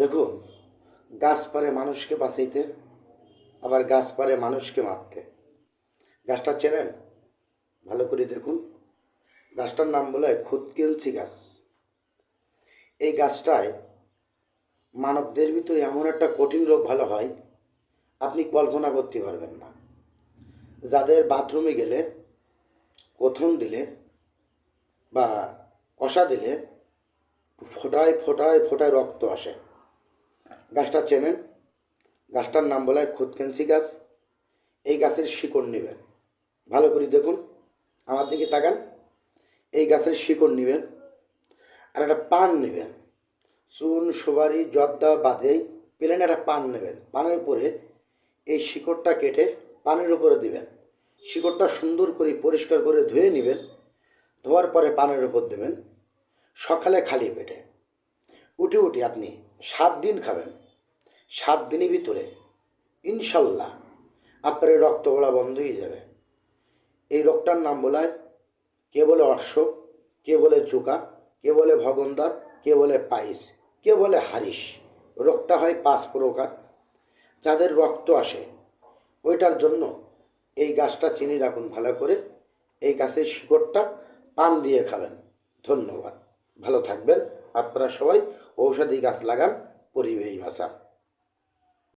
দেখুন, গাছ পারে মানুষকে বাঁচাইতে, আবার গাছ পারে মানুষকে মারতে। গাছটা চেনেন? ভালো করে দেখুন। গাছটার নাম বলে খুতকিলচি গাছ। এই গাছটায় মানবদের ভিতরে এমন একটা কঠিন রোগ ভালো হয়, আপনি কল্পনা করতে পারবেন না। যাদের বাথরুমে গেলে কথন দিলে বা কষা দিলে ফোটায় ফোটায় ফোটায় রক্ত আসে। গাছটা চেনেন? গাছটার নাম বলা হয় খুতকেঞ্চি গাছ। এই গাছের শিকড় নেবেন, ভালো করে দেখুন, আমার দিকে তাকান। এই গাছের শিকড় নেবেন আর একটা পান নেবেন, চুন সুপারি জর্দা বাদে প্লেন একটা পান নেবেন। পানের উপরে এই শিকড়টা কেটে পানের উপরে দিবেন। শিকড়টা সুন্দর করে পরিষ্কার করে ধুয়ে নেবেন। ধোয়ার পরে পানের উপর দেবেন। সকালে খালি পেটে উঠে উঠে আপনি 7 দিন খাবেন। 7 দিনের ভিতরে ইনশাল্লাহ আপনার রক্ত গড়া বন্ধ হয়ে যাবে। এই রোগটার নাম বলা হয়, কে বলে অর্শ, কে বলে চুকা, কে বলে ভগন্দর, কে বলে পাইস, কে বলে হারিস। রোগটা হয় 5 প্রকার। যাদের রক্ত আসে ওইটার জন্য এই গাছটা চিনি রাখুন ভালো করে। এই গাছের শিকড়টা পান দিয়ে খাবেন। ধন্যবাদ, ভালো থাকবেন। আপনারা সবাই ঔষধি গাছ লাগান, পরিবেশ বাঁচান।